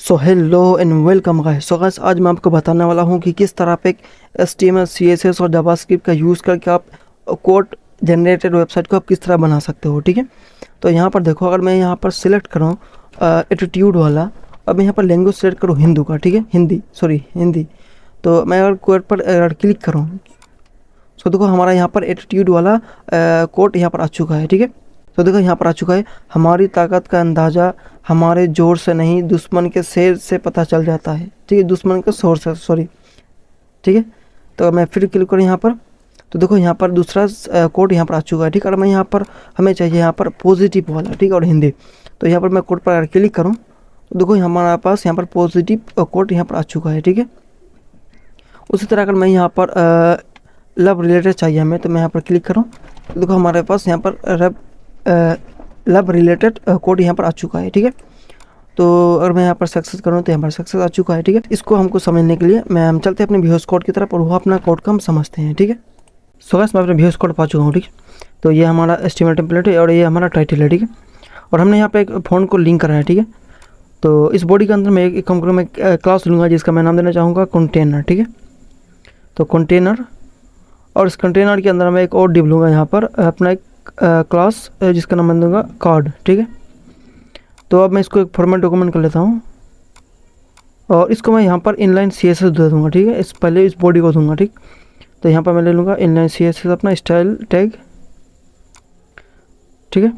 So hello and welcome guys. So guys आज मैं आपको बताने वाला हूँ कि किस तरह आप एक HTML CSS और जावास्क्रिप्ट का यूज़ करके आप कोड जनरेटेड वेबसाइट को आप किस तरह बना सकते हो। ठीक है, तो यहाँ पर देखो, अगर मैं यहाँ पर सिलेक्ट करूँ एटीट्यूड वाला, अब मैं यहाँ पर लैंग्वेज सेलेक्ट करूँ हिंदू का, ठीक है, हिंदी। तो मैं अगर कोड पर अगर क्लिक करूँ तो देखो हमारा यहाँ पर एटीट्यूड वाला कोड यहाँ पर आ चुका है। ठीक है, तो देखो यहाँ पर आ चुका है, हमारी ताकत का अंदाज़ा हमारे जोर से नहीं दुश्मन के शेर से पता चल जाता है। ठीक है, दुश्मन के शोर से, सॉरी। ठीक है, तो मैं फिर क्लिक करूँ यहाँ पर, तो देखो यहाँ पर दूसरा कोड यहाँ पर आ चुका है। ठीक है, और मैं यहाँ पर हमें चाहिए यहाँ पर पॉजिटिव वाला, ठीक है, और हिंदी। तो यहाँ पर मैं कोड पर अगर क्लिक करूँ तो देखो हमारे पास यहाँ पर पॉजिटिव कोड यहाँ पर आ चुका है। ठीक है, उसी तरह अगर मैं यहाँ पर लव रिलेटेड चाहिए हमें, तो मैं यहाँ पर क्लिक करूँ तो देखो हमारे पास यहाँ पर लव रिलेटेड कोड यहाँ पर आ चुका है। ठीक है, तो अगर मैं यहाँ पर सक्सेस करूँ तो यहाँ पर सक्सेस आ चुका है। ठीक है, इसको हमको समझने के लिए हम चलते हैं अपने VS कोड की तरफ और वो अपना कोड को हम समझते हैं। ठीक है, सो गाइस मैं अपने VS कोड पा चुका हूँ। ठीक है, तो ये हमारा HTML टेम्पलेट है और ये हमारा टाइटल है। ठीक है, और हमने यहाँ पे एक फ़ॉन्ट को लिंक करा है। ठीक है, तो इस बॉडी के अंदर मैं एक काम करूँ, मैं क्लास लूँगा जिसका मैं नाम देना चाहूँगा कंटेनर। ठीक है, तो कंटेनर, और इस कंटेनर के अंदर मैं एक और डिव लूँगा यहाँ पर अपना एक क्लास जिसका नाम मैं दूँगा कार्ड। ठीक है, तो अब मैं इसको एक फॉर्मेट डॉक्यूमेंट कर लेता हूँ और इसको मैं यहाँ पर इनलाइन CSS दे दूँगा। ठीक है, पहले इस बॉडी को दूँगा। ठीक, तो यहाँ पर मैं ले लूँगा इनलाइन CSS अपना स्टाइल टैग। ठीक है,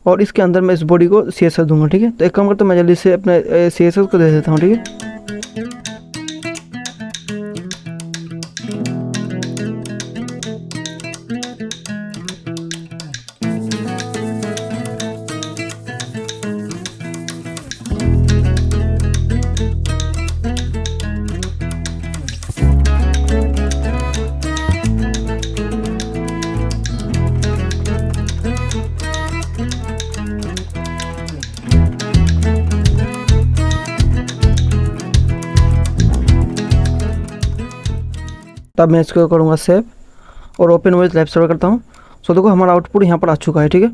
और इसके अंदर मैं इस बॉडी को CSS दूँगा। ठीक है, तो एक काम करता हूँ, मैं जल्दी से अपने CSS को दे देता हूँ। ठीक है, तब मैं इसको करूँगा सेव और ओपन विद लाइव सर्वर करता हूँ। सो देखो हमारा आउटपुट यहाँ पर आ चुका है। ठीक है,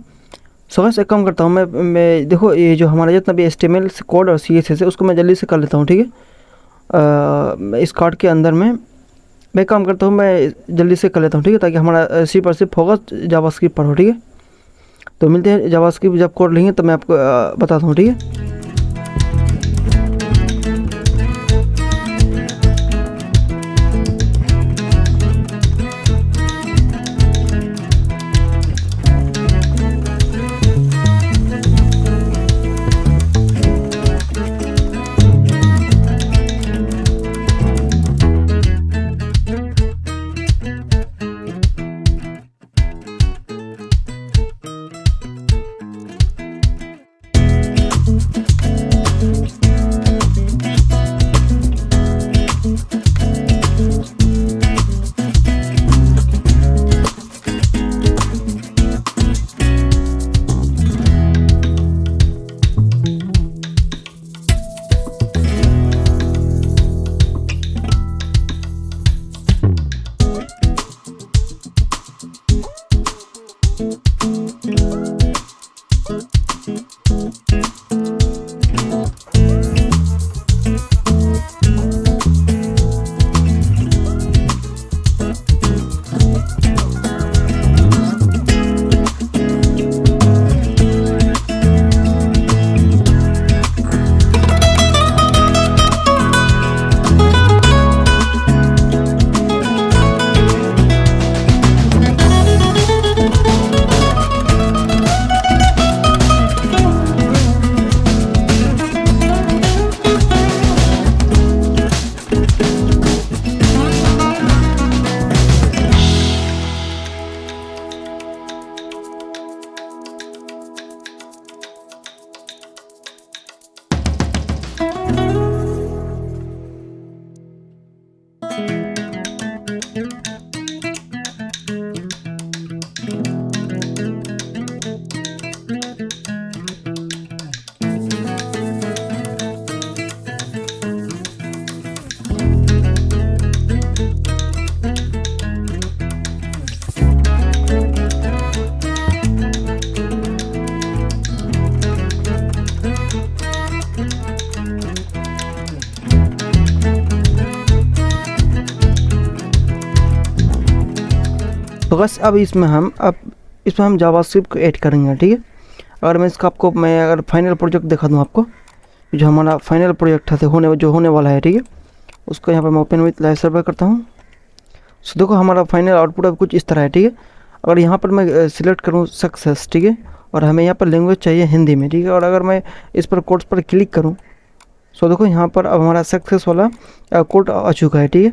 सो बस एक काम करता हूँ, मैं देखो ये जो हमारा जितना भी HTML कोड और CSS है उसको मैं जल्दी से कर लेता हूँ। ठीक है, इस कार्ड के अंदर मैं काम करता हूँ, मैं जल्दी से कर लेता हूँ। ठीक है, ताकि हमारा सिर्फ और सिर्फ फोकस जावास्क्रिप्ट पर हो। ठीक है, तो मिलते हैं जावास्क्रिप्ट जब कोड लेंगे तो मैं आपको बताता हूँ। ठीक है, तो बस अब इसमें हम जावास्क्रिप्ट को ऐड करेंगे, ठीक है। अगर मैं इसका अगर फाइनल प्रोजेक्ट दिखा दूँ आपको, जो हमारा फाइनल प्रोजेक्ट था होने वाला है, ठीक है, उसको यहाँ पर मैं ओपन विथ लाइव सर्वर करता हूँ। सो देखो हमारा फाइनल आउटपुट अब कुछ इस तरह है, ठीक है। अगर यहाँ पर मैं सिलेक्ट करूँ सक्सेस, ठीक है, और हमें यहाँ पर लैंग्वेज चाहिए हिंदी में, ठीक है, और अगर मैं इस पर कोड्स पर क्लिक करूँ, सो देखो यहाँ पर अब हमारा सक्सेस वाला कोड आ चुका है, ठीक है,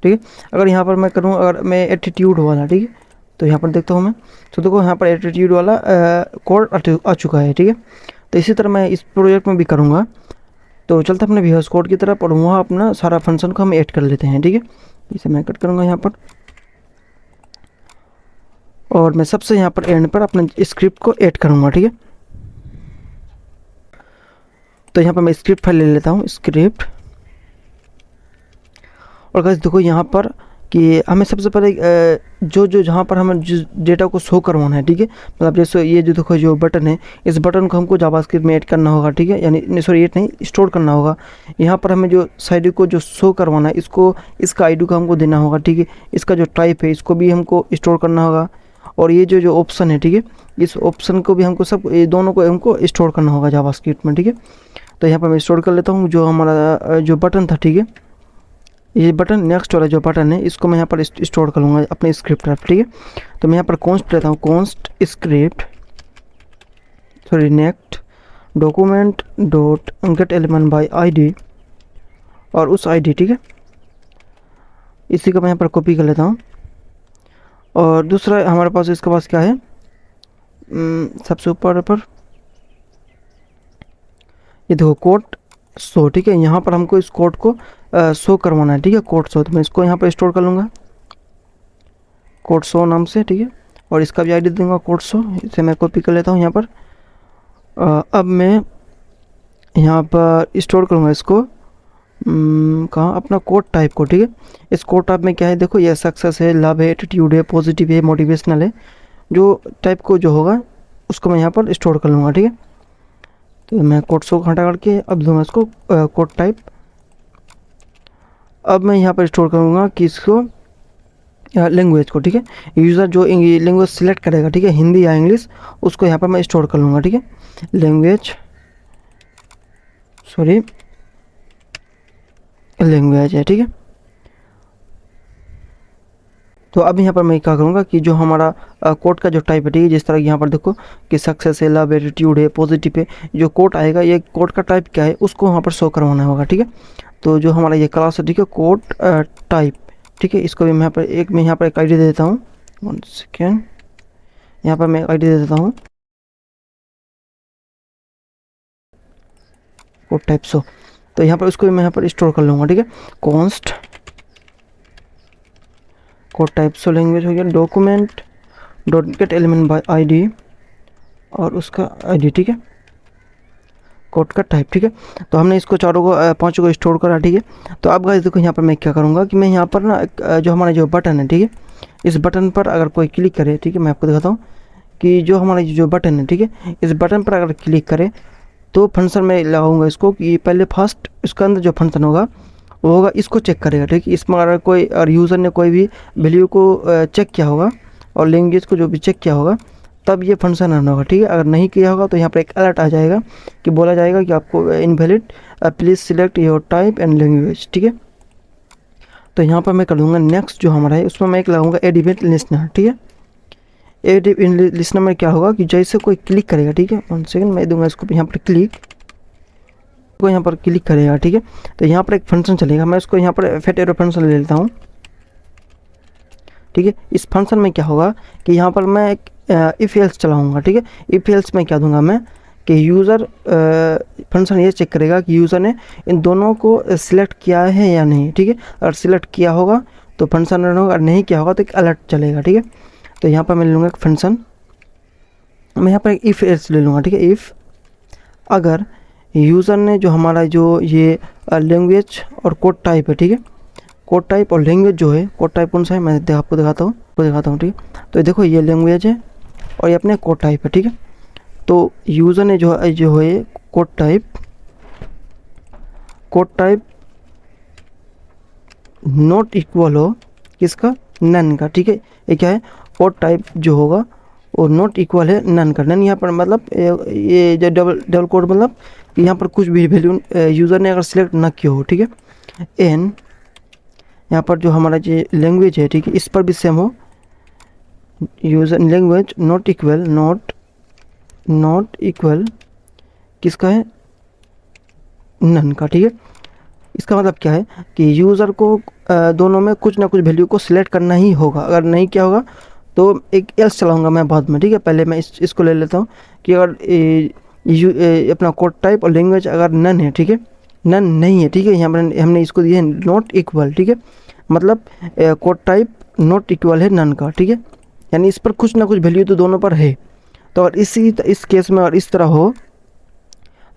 ठीक है। अगर यहाँ पर मैं करूँ, अगर मैं एटीट्यूड वाला, ठीक है, तो यहाँ पर देखता हूँ मैं, तो देखो यहाँ पर एटीट्यूड वाला कोड आ चुका है, ठीक है। तो इसी तरह मैं इस प्रोजेक्ट में भी करूँगा। तो चलते अपने VS कोड की तरफ और वहाँ अपना सारा फंक्शन को हम ऐड कर लेते हैं, ठीक है। इसे मैं कट करूँगा यहाँ पर, और मैं सबसे यहाँ पर एंड पर अपने स्क्रिप्ट को ऐड करूँगा, ठीक है। तो यहाँ पर मैं स्क्रिप्ट फाइल ले लेता हूँ, स्क्रिप्ट। और गाइस देखो यहाँ पर कि हमें सबसे पहले जो जहाँ पर हमें जिस डेटा को शो करवाना है, ठीक है, मतलब जैसे ये जो देखो जो बटन है, इस बटन को हमको जावास्क्रिप्ट में ऐड करना होगा, ठीक है, यानी सॉरी ऐड नहीं, स्टोर करना होगा। यहाँ पर हमें जो साइड को जो शो करवाना है, इसका ID को हमको देना होगा, ठीक है। इसका जो टाइप है इसको भी हमको स्टोर करना होगा, और ये जो ऑप्शन है, ठीक है, इस ऑप्शन को भी हमको ये दोनों को हमको स्टोर करना होगा जावास्क्रिप्ट में, ठीक है। तो यहाँ पर मैं स्टोर कर लेता हूँ जो हमारा जो बटन था, ठीक है, ये बटन नेक्स्ट वाला जो बटन है, इसको मैं यहाँ पर स्टोर कर लूँगा अपने स्क्रिप्ट पर, ठीक है। तो मैं यहाँ पर कॉन्स्ट लेता हूँ, const script sorry next document dot gate element by ID, और उस ID, ठीक है, इसी को मैं यहाँ पर कॉपी कर लेता हूँ। और दूसरा हमारे पास इसके पास क्या है, सबसे ऊपर पर ये देखो कोड शो, ठीक है। यहाँ पर हमको इस कोड को शो करवाना है, ठीक है, कोड शो। तो मैं इसको यहाँ पर स्टोर कर लूँगा कोड शो नाम से, ठीक है, और इसका भी ID दूंगा कोड शो। इसे मैं कॉपी कर लेता हूँ यहाँ पर। अब मैं यहाँ पर स्टोर करूँगा इसको कहाँ, अपना कोड टाइप को, ठीक है। इस कोड टाइप में क्या है, देखो ये सक्सेस है, लव है, एटीट्यूड है, पॉजिटिव है, मोटिवेशनल है, जो टाइप को जो होगा उसको मैं यहाँ पर स्टोर कर लूँगा, ठीक है। तो मैं कोड शो हटा करके अब दूंगा इसको कोड टाइप। अब मैं यहाँ पर स्टोर करूँगा कि इसको लैंग्वेज को, ठीक है, यूज़र जो लैंग्वेज सिलेक्ट करेगा, ठीक है, हिंदी या इंग्लिश, उसको यहाँ पर मैं स्टोर कर लूँगा, ठीक है। लैंग्वेज है, ठीक है। तो अब यहाँ पर मैं क्या करूँगा कि जो हमारा कोड का जो टाइप है, ठीक है, जिस तरह यहाँ पर देखो कि सक्सेस है, लव, एटीट्यूड है, पॉजिटिव है, जो कोड आएगा ये कोड का टाइप क्या है उसको वहाँ पर शो करवाना होगा, ठीक है। तो जो हमारा ये क्लास है, ठीक है, कोड टाइप, ठीक है, इसको भी मैं यहाँ पर एक ID दे देता हूँ। 1 सेकेंड, यहाँ पर मैं ID दे देता हूँ कोड टाइप शो। तो यहाँ पर उसको भी मैं यहाँ पर स्टोर कर लूँगा, ठीक है। Const code type show language हो गया, document dot gate element by ID, और उसका ID, ठीक है, कोड का टाइप, ठीक है। तो हमने इसको चारों को पांचों को स्टोर करा, ठीक है। तो अब गाइस देखो यहाँ पर मैं क्या करूँगा कि मैं यहाँ पर ना जो हमारा जो बटन है, ठीक है, इस बटन पर अगर कोई क्लिक करे, ठीक है, मैं आपको दिखाता हूँ कि जो हमारा जो बटन है, ठीक है, इस बटन पर अगर क्लिक करे तो फंक्शन में लगाऊंगा इसको कि पहले फर्स्ट इसके अंदर जो फंक्शन होगा वो होगा, इसको चेक करेगा, ठीक है। इसमें अगर कोई यूज़र ने कोई भी वैल्यू को चेक किया होगा और लैंग्वेज को जो भी चेक किया होगा तब ये फंक्शन रन होगा, ठीक है। अगर नहीं किया होगा तो यहाँ पर एक अलर्ट आ जाएगा कि बोला जाएगा कि आपको invalid, please select your type and language, ठीक है। तो यहाँ पर मैं कर दूँगा नेक्स्ट जो हमारा है उसमें मैं एक लगाऊंगा एड इवेंट लिस्नर, ठीक है। एड इवेंट लिस्नर में क्या होगा कि जैसे कोई क्लिक करेगा, ठीक है, 1 सेकेंड, मैं दूंगा इसको यहाँ पर क्लिक, को यहाँ पर क्लिक करेगा, ठीक है, तो यहाँ पर एक फंक्शन चलेगा। मैं इसको यहाँ पर फेट एरो फंक्शन ले लेता हूँ, ठीक है। इस फंक्शन में क्या होगा कि यहाँ पर मैं एक इफ़ एल्स चलाऊँगा, ठीक है। इफ़ एल्स में क्या दूंगा मैं कि यूज़र फंक्शन ये चेक करेगा कि यूज़र ने इन दोनों को सिलेक्ट किया है या नहीं, ठीक है। अगर सिलेक्ट किया होगा तो फंक्शन रन होगा, अगर नहीं किया होगा तो एक अलर्ट चलेगा, ठीक है। तो यहाँ पर मैं ले लूँगा एक फंक्शन, मैं यहाँ पर एक इफ़ एल्स ले लूँगा, ठीक है। इफ़ अगर यूज़र ने जो हमारा जो ये लैंग्वेज और कोड टाइप है, ठीक है, कोड टाइप और लैंग्वेज जो है, कोड टाइप कौन सा है मैं आपको दिखाता हूँ, ठीक है। तो देखो ये लैंग्वेज है और ये अपने कोड टाइप है, ठीक है। तो यूज़र ने जो है कोड टाइप नॉट इक्वल हो किसका, नन का, ठीक है। ये क्या है, कोड टाइप जो होगा वो नॉट इक्वल है नन का। नन यहाँ पर मतलब ये जो डबल कोड मतलब यहाँ पर कुछ भी वैल्यू यूज़र ने अगर सिलेक्ट ना किया हो, ठीक है। एन यहाँ पर जो हमारा जो लैंग्वेज है, ठीक है, इस पर भी सेम हो, यूज़र लैंग्वेज नॉट इक्वल किसका है, नन का, ठीक है। इसका मतलब क्या है कि यूज़र को दोनों में कुछ ना कुछ वैल्यू को सिलेक्ट करना ही होगा। अगर नहीं क्या होगा तो एक एल्स चलाऊंगा मैं बाद में, ठीक है। पहले मैं इसको ले लेता हूँ कि अगर अपना कोड टाइप और लैंग्वेज अगर नन है, ठीक है, नन नहीं है, ठीक है, यहाँ पर हमने इसको दिया है नॉट इक्वल, ठीक है, मतलब कोड टाइप नॉट इक्वल है नन का, ठीक है, यानी इस पर कुछ ना कुछ वैल्यू तो दोनों पर है। तो अगर इस केस में अगर इस तरह हो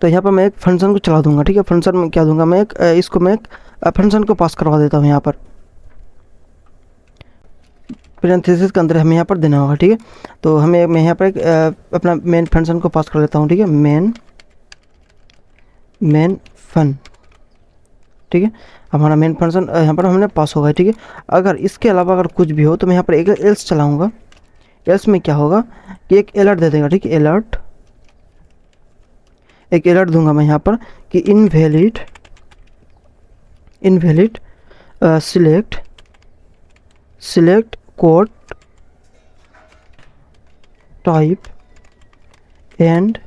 तो यहाँ पर मैं एक फंक्शन को चला दूंगा, ठीक है। फंक्शन में क्या दूंगा मैं, इसको मैं एक फंक्शन को पास करवा देता हूँ यहाँ पर, पैरेंथेसिस के अंदर हमें यहाँ पर देना होगा, ठीक है। तो मैं यहाँ पर एक अपना मेन फंक्शन को पास कर लेता हूँ, ठीक है, मेन फन, ठीक है। हमारा मेन फंक्शन यहाँ पर हमने पास होगा, ठीक है। अगर इसके अलावा अगर कुछ भी हो तो मैं यहाँ पर एक एल्स चलाऊँगा। एल्स में क्या होगा कि एक अलर्ट दे देगा, ठीक है, एक अलर्ट दूंगा मैं यहाँ पर कि invalid select code type and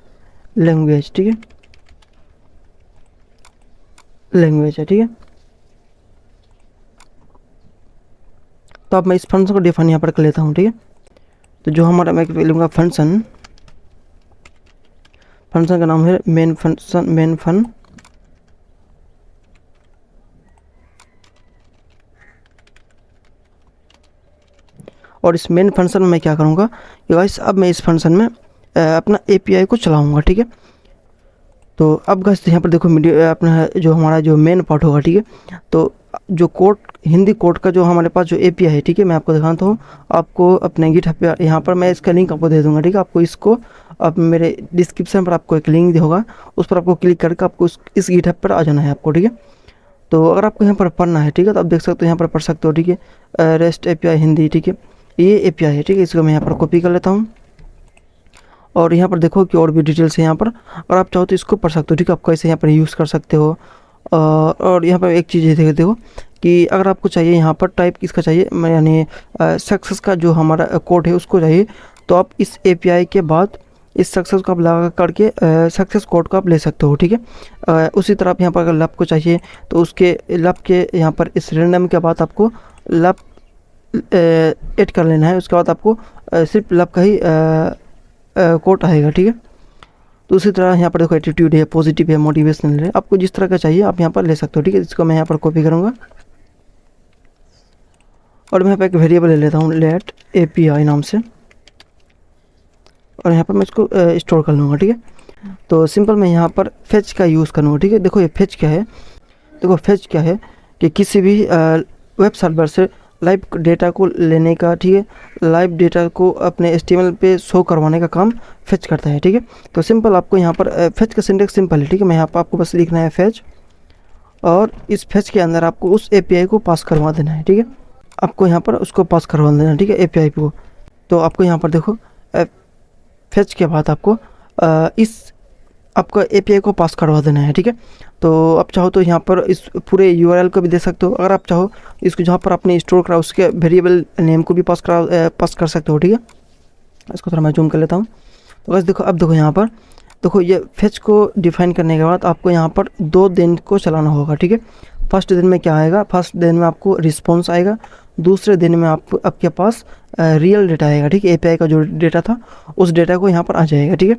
language, ठीक है, लैंग्वेज है, ठीक है। तो अब मैं इस फंक्शन को डिफाइन यहाँ पर कर लेता हूँ, ठीक है। तो जो हमारा मैं लूँगा फंक्शन का नाम है मेन फन, और इस मेन फंक्शन में मैं क्या करूँगा कि गाइस अब मैं इस फंक्शन में अपना एपीआई को चलाऊँगा, ठीक है। तो अब गाइस यहाँ पर देखो अपना जो हमारा जो मेन पार्ट होगा, ठीक है। तो जो कोड हिंदी कोड का जो हमारे पास जो एपीआई है, ठीक है, मैं आपको दिखाता हूँ। आपको अपने गिटहब पे यहाँ पर मैं इसका लिंक आपको दे दूँगा, ठीक है। आपको इसको अब मेरे डिस्क्रिप्शन पर आपको एक लिंक होगा, उस पर आपको क्लिक करके आपको इस गिटहब पर आ जाना है आपको, ठीक है। तो अगर आपको यहाँ पर पढ़ना है, ठीक है, तो आप देख सकते हो यहाँ पर पढ़ सकते हो, ठीक है, रेस्ट एपीआई हिंदी, ठीक है, ये एपीआई है, ठीक है। इसको मैं यहाँ पर कॉपी कर लेता हूँ और यहाँ पर देखो कि और भी डिटेल्स है यहाँ पर, और आप चाहो तो इसको पढ़ सकते हो, ठीक है। आप कैसे यहाँ पर यूज़ कर सकते हो। और यहाँ पर एक चीज़ देखते हो कि अगर आपको चाहिए यहाँ पर टाइप किसका चाहिए, यानी सक्सेस का जो हमारा कोड है उसको चाहिए, तो आप इस एपीआई के बाद इस सक्सेस को आप लगा करके सक्सेस कोड को आप ले सकते हो, ठीक है। उसी तरह आप यहाँ पर अगर लब को चाहिए तो उसके लब के यहाँ पर इस रैंडम के बाद आपको लब ऐड कर लेना है। उसके बाद आपको सिर्फ लब का ही कोड आएगा, ठीक है। तो उसी तरह यहाँ पर देखो एटीट्यूड है, पॉजिटिव है, मोटिवेशनल है, आपको जिस तरह का चाहिए आप यहाँ पर ले सकते हो, ठीक है। इसको मैं यहाँ पर कॉपी करूँगा और मैं यहाँ पर एक वेरिएबल ले लेता हूँ लेट एपीआई नाम से, और यहाँ पर मैं इसको स्टोर कर लूँगा, ठीक है। तो सिंपल मैं यहाँ पर फेच का यूज़ करूँगा, ठीक है। देखो ये फेच क्या है, देखो फेच क्या है कि किसी भी वेब सर्वर से लाइव डेटा को लेने का, ठीक है, लाइव डेटा को अपने HTML पे शो करवाने का काम फेच करता है, ठीक है। तो सिंपल आपको यहाँ पर फेच का सिंटेक्स सिंपल है, ठीक है। मैं यहाँ पर आपको बस लिखना है फेच, और इस फेच के अंदर आपको उस API को पास करवा देना है, ठीक है। आपको यहाँ पर उसको पास करवा देना है, ठीक है, API को। तो आपको यहाँ पर देखो फेच के बाद आपको इस आपका API को पास करवा देना है, ठीक है। तो आप चाहो तो यहाँ पर इस पूरे URL को भी दे सकते हो। अगर आप चाहो इसको जहाँ पर आपने स्टोर करा उसके वेरिएबल नेम को भी पास कर सकते हो, ठीक है। इसको थोड़ा मैं जूम कर लेता हूँ। तो बस देखो, अब देखो यहाँ पर देखो ये फेच को डिफाइन करने के बाद आपको यहाँ पर 2 दिन को चलाना होगा, ठीक है। फर्स्ट दिन में क्या आएगा, फर्स्ट दिन में आपको रिस्पॉन्स आएगा, दूसरे दिन में आपके पास रियल डेटा आएगा, ठीक है। API का जो डेटा था उस डेटा को यहाँ पर आ जाएगा, ठीक है।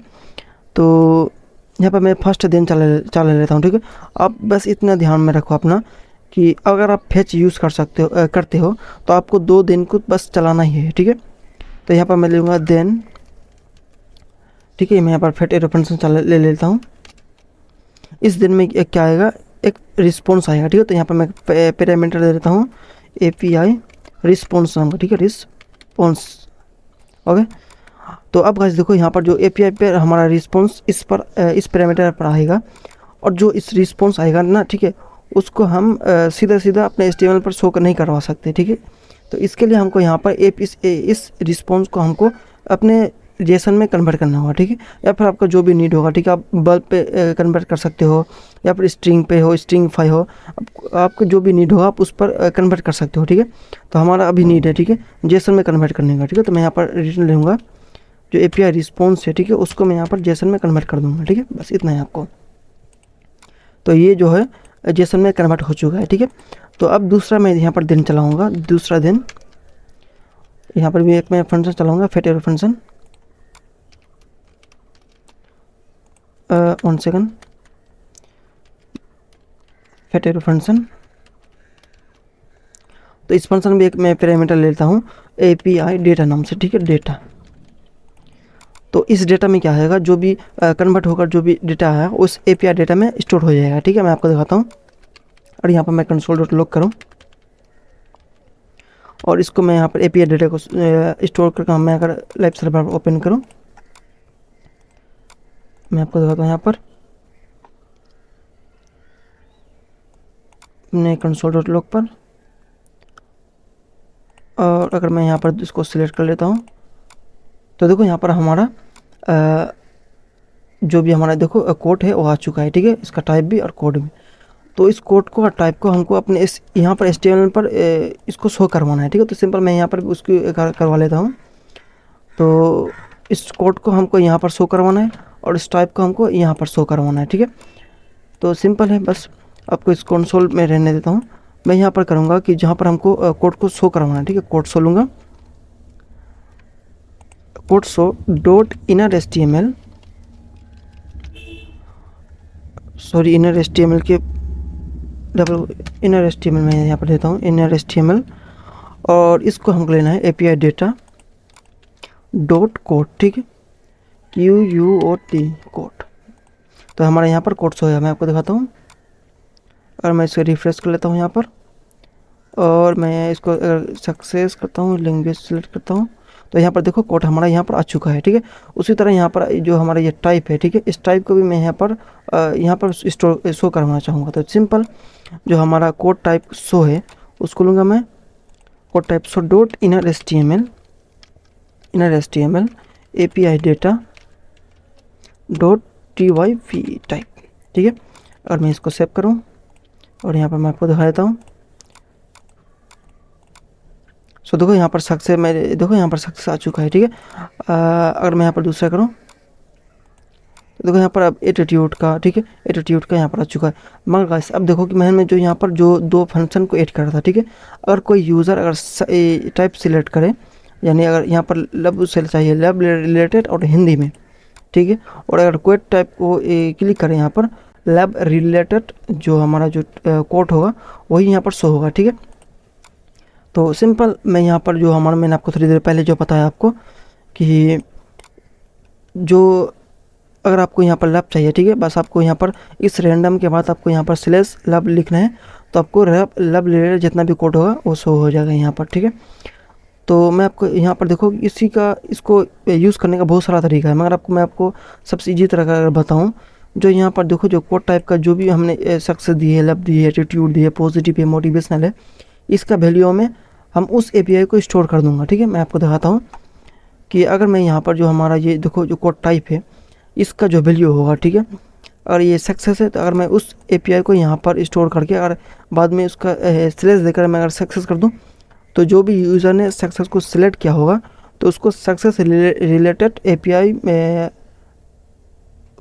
तो यहाँ पर मैं फर्स्ट दिन चला लेता हूँ, ठीक है। आप बस इतना ध्यान में रखो अपना कि अगर आप फेच यूज़ करते हो तो आपको 2 दिन को बस चलाना ही है, ठीक है। तो यहाँ पर मैं लूँगा देन, ठीक है। मैं यहाँ पर फेच एरो फंक्शन ले लेता हूँ। इस दिन में क्या आएगा, एक रिस्पॉन्स आएगा, ठीक है। तो यहाँ पर मैं पैरामीटर दे देता हूँ API रिस्पॉन्स नाम का, ठीक है, रिस्पॉन्स, ओके। तो अब गाइस देखो यहाँ पर जो API पे हमारा रिस्पॉन्स इस पैरामीटर पर आएगा, और जो इस रिस्पॉन्स आएगा ना, ठीक है, उसको हम सीधा अपने HTML पर शो नहीं करवा सकते, ठीक है। तो इसके लिए हमको यहाँ पर इस रिस्पॉन्स को हमको अपने जेसन में कन्वर्ट करना होगा, ठीक है। या फिर आपका जो भी नीड होगा, ठीक है, आप बल्ब पे कन्वर्ट कर सकते हो, या फिर स्ट्रिंग पे हो, स्ट्रिंग फाई हो, आपको जो भी नीड होगा आप उस पर कन्वर्ट कर सकते हो, ठीक है। तो हमारा अभी नीड है, ठीक है, जेसन में कन्वर्ट करने का, ठीक है। तो मैं यहाँ पर रिटर्न लूँगा जो एपीआई रिस्पॉन्स है, ठीक है, उसको मैं यहाँ पर जेसन में कन्वर्ट कर दूँगा, ठीक है। बस इतना है आपको। तो ये जो है जेसन में कन्वर्ट हो चुका है, ठीक है। तो अब दूसरा मैं यहाँ पर दिन चलाऊँगा, दूसरा दिन यहाँ पर भी एक मैं फंक्शन चलाऊँगा, fat arrow function. 1 second, fat arrow function. तो इस फंक्शन में एक मैं पैरामीटर लेता हूँ एपीआई डेटा नाम से, ठीक है, डेटा। तो इस डेटा में क्या आएगा, जो भी कन्वर्ट होकर जो भी डेटा है उस एपीआई डेटा में स्टोर हो जाएगा, ठीक है। मैं आपको दिखाता हूँ। और यहाँ पर मैं कंसोल डॉट लॉग करूँ और इसको मैं यहाँ पर एपीआई डेटा को स्टोर करके मैं अगर लाइव सर्वर ओपन करूँ, मैं आपको दिखाता हूँ यहाँ पर अपने कंसोल डॉट लॉग पर। और अगर मैं यहाँ पर इसको सिलेक्ट कर लेता हूँ तो देखो यहाँ पर हमारा जो भी हमारा देखो कोड है वो आ चुका है, ठीक है, इसका टाइप भी और कोड भी। तो इस कोड को और टाइप को हमको अपने इस यहाँ पर HTML पर इसको शो करवाना है, ठीक है। तो सिंपल मैं यहाँ पर उसकी करवा लेता हूँ। तो इस कोड को हमको यहाँ पर शो करवाना है और इस टाइप को हमको यहाँ पर शो करवाना है, ठीक है। तो सिंपल है, बस आपको इस कंसोल में रहने देता हूँ। मैं यहाँ पर करूँगा कि जहाँ पर हमको कोड को शो करवाना है, ठीक है, कोड शो लूँगा, code show dot inner HTML, sorry inner HTML के डबल इनर HTML मैं यहाँ पर देता हूँ, इनर HTML। और इसको हमको लेना है एपीआई डेटा डॉट कोड, ठीक है, QUOT कोड। तो हमारा यहाँ पर कोड शो है, मैं आपको दिखाता हूँ। और मैं इसको रिफ्रेश कर लेता हूँ यहाँ पर, और मैं इसको अगर सक्सेस करता हूँ, लैंग्वेज सेलेक्ट करता हूँ, तो यहाँ पर देखो कोड हमारा यहाँ पर आ चुका है, ठीक है। उसी तरह यहाँ पर जो हमारा ये टाइप है, ठीक है, इस टाइप को भी मैं यहाँ पर स्टोर शो करवाना चाहूँगा। तो सिंपल जो हमारा कोड टाइप शो है उसको लूँगा मैं, code type show dot inner HTML API data dot TYP type, ठीक है। और मैं इसको सेव करूँ और यहाँ पर मैं आपको दिखा देता हूँ। सो देखो यहाँ पर सक्सेस, मेरे देखो यहाँ पर सक्सेस आ चुका है, ठीक है। अगर मैं यहाँ पर दूसरा करूँ तो देखो यहाँ पर अब एटीट्यूड का, ठीक है, एटीट्यूड का यहाँ पर आ चुका है। मगर गाइस अब देखो कि मैंने जो यहाँ पर जो दो फंक्शन को ऐड करा था, ठीक है, अगर कोई यूज़र अगर टाइप सिलेक्ट करे, यानी अगर यहाँ पर लब सेल चाहिए, लब रिलेटेड और हिंदी में, ठीक है, और अगर कोई टाइप को क्लिक करें यहाँ पर लैब रिलेटेड, जो हमारा जो कोड होगा वही यहाँ पर शो होगा, ठीक है। तो सिंपल मैं यहाँ पर जो हमारा, मैंने आपको थोड़ी देर पहले जो बताया आपको कि जो अगर आपको यहाँ पर लैब चाहिए, ठीक है, बस आपको यहाँ पर इस रैंडम के बाद आपको यहाँ पर स्लैश लैब लिखना है, तो आपको लैब रिलेटेड जितना भी कोड होगा वो शो हो जाएगा यहाँ पर, ठीक है। तो मैं आपको यहाँ पर देखो इसको यूज़ करने का बहुत सारा तरीका है, मगर मैं आपको सबसे ईजी तरह का अगर बताऊँ, जो यहाँ पर देखो जो कोड टाइप का जो भी हमने सक्सेस दी है, लब दी है, एटीट्यूड दी है, पॉजिटिव है, मोटिवेशनल है, इसका वैल्यू में हम उस एपीआई को स्टोर कर दूंगा, ठीक है। मैं आपको दिखाता हूँ कि अगर मैं यहाँ पर जो हमारा ये देखो जो कोड टाइप है इसका जो वैल्यू होगा, ठीक है, और ये सक्सेस है, तो अगर मैं उस एपीआई को यहाँ पर स्टोर करके अगर बाद में उसका स्लैश देकर मैं अगर सक्सेस कर दूँ, तो जो भी यूज़र ने सक्सेस को सिलेक्ट किया होगा तो उसको success related API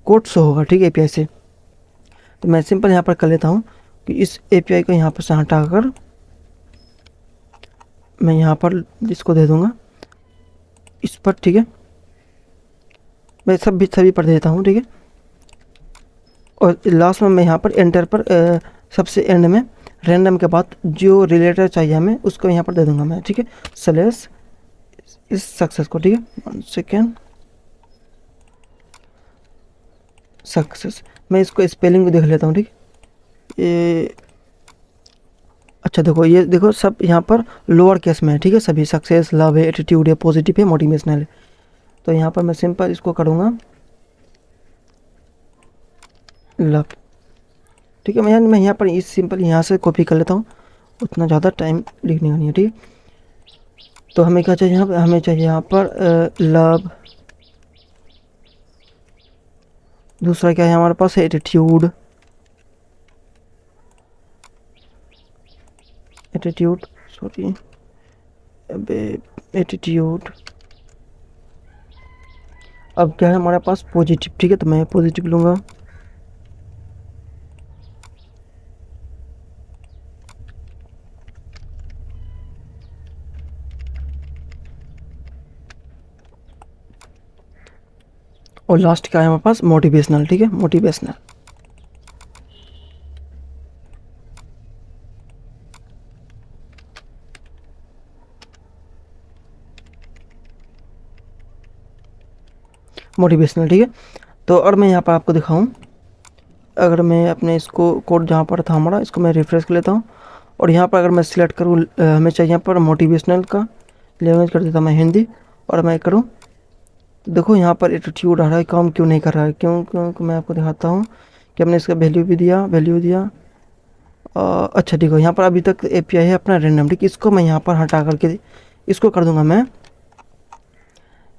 code show होगा, ठीक है, एपीआई से। तो मैं सिंपल यहाँ पर कर लेता हूँ कि इस एपीआई को यहाँ पर से हटाकर मैं यहाँ पर इसको दे दूँगा इस पर, ठीक है, मैं सभी पर देता हूँ, ठीक है। और लास्ट में मैं यहाँ पर एंटर पर सबसे एंड में रैंडम के बाद जो रिलेटेड चाहिए हमें उसको यहाँ पर दे दूँगा मैं, ठीक है, स्लैश इस सक्सेस को, ठीक है, 1 सेकेंड, सक्सेस। मैं इसको स्पेलिंग को देख लेता हूँ, ठीक है। ये अच्छा देखो, ये देखो सब यहाँ पर लोअर केस में है, ठीक है, सभी सक्सेस, लव है, एटीट्यूड है, पॉजिटिव है, मोटिवेशनल है। तो यहाँ पर मैं सिंपल इसको करूँगा लव, ठीक है। मैं यहाँ पर इस सिंपल यहाँ से कॉपी कर लेता हूँ, उतना ज़्यादा टाइम लिखने का नहीं है, ठीक है। तो हमें क्या चाहिए यहाँ पे, हमें चाहिए यहाँ पर लव, दूसरा क्या है हमारे पास, एटीट्यूड, एटीट्यूड, सॉरी, अबे एटीट्यूड। अब क्या है हमारे पास, पॉजिटिव, ठीक है, तो मैं पॉजिटिव लूँगा। और लास्ट क्या है हमारे पास, मोटिवेशनल, ठीक है, मोटिवेशनल। मोटिवेशनल, ठीक है। तो और मैं यहाँ पर आपको दिखाऊं, अगर मैं अपने इसको कोड जहाँ पर था हमारा, इसको मैं रिफ्रेश कर लेता हूँ, और यहाँ पर अगर मैं सिलेक्ट करूँ, हमें चाहिए यहाँ पर मोटिवेशनल का लैंग्वेज कर देता हूँ मैं हिंदी, और मैं करूँ तो देखो यहाँ पर एटीट्यूड आ रहा है, काम क्यों नहीं कर रहा है, क्यों क्यों मैं आपको दिखाता हूँ कि हमने इसका वैल्यू भी दिया, वैल्यू दिया। अच्छा ठीक है, यहाँ पर अभी तक एपीआई है अपना रैंडम, ठीक, इसको मैं यहाँ पर हटा करके इसको कर दूंगा मैं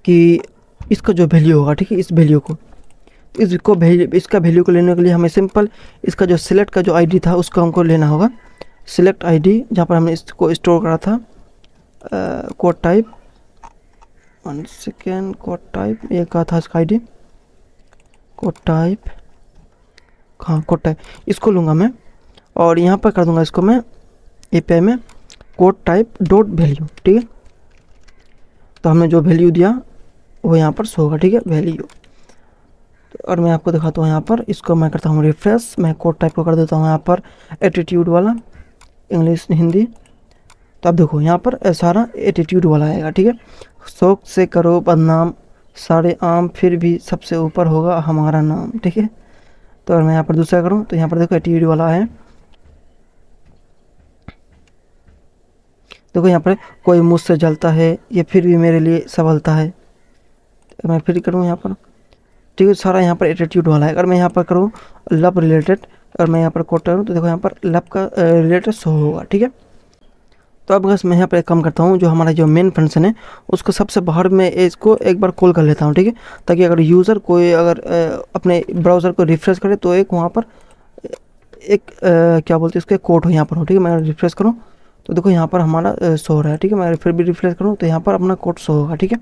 कि इसका जो वैल्यू होगा, ठीक है, इस वैल्यू को, इसको वैल्यू, इसका वैल्यू को लेने के लिए हमें सिंपल इसका जो सिलेक्ट का जो आईडी था उसको हमको लेना होगा, सिलेक्ट आईडी जहाँ पर हमने इसको स्टोर करा था, code type, 1 second, code type ये कहा था इसका आईडी, कोड टाइप, हाँ कोड टाइप, इसको लूँगा मैं, और यहाँ पर कर दूँगा इसको मैं एपीआई में कोड टाइप डॉट वैल्यू, ठीक है। तो हमने जो वैल्यू दिया वो यहाँ पर शो होगा, ठीक है, वैल्यू। तो और मैं आपको दिखाता हूँ यहाँ पर, इसको मैं करता हूँ रिफ्रेश, मैं कोड टाइप को कर देता हूँ यहाँ पर एटीट्यूड वाला, इंग्लिश हिंदी। तो अब देखो यहाँ पर सारा एटीट्यूड वाला आएगा, ठीक है। शौक से करो बदनाम सारे आम, फिर भी सबसे ऊपर होगा हमारा नाम, ठीक है। तो अगर मैं यहाँ पर दूसरा करूँ तो यहाँ पर देखो एटीट्यूड वाला है, देखो यहाँ पर कोई मुझसे जलता है ये फिर भी मेरे लिए संभलता है। तो मैं फिर करूँ यहाँ पर, ठीक है, सारा यहाँ पर एटीट्यूड वाला है। अगर मैं यहाँ पर करूँ लव रिलेटेड, अगर मैं यहाँ पर कोट करूँ तो देखो यहाँ पर लव का रिलेटेड शो होगा, ठीक है। तो अब बस मैं यहाँ पर एक काम करता हूँ, जो हमारा जो मेन फंक्शन है उसको सबसे बाहर में इसको एक बार कॉल कर लेता हूँ, ठीक है, ताकि अगर यूज़र कोई अगर अपने ब्राउज़र को रिफ्रेश करे तो एक वहाँ पर एक क्या बोलते हैं इसके कोड हो यहाँ पर हो, ठीक है। मैं रिफ्रेश करूँ तो देखो यहाँ पर हमारा शो हो रहा है, ठीक है। मैं फिर भी रिफ्रेश करूँ तो यहाँ पर अपना कोड शो होगा, ठीक है।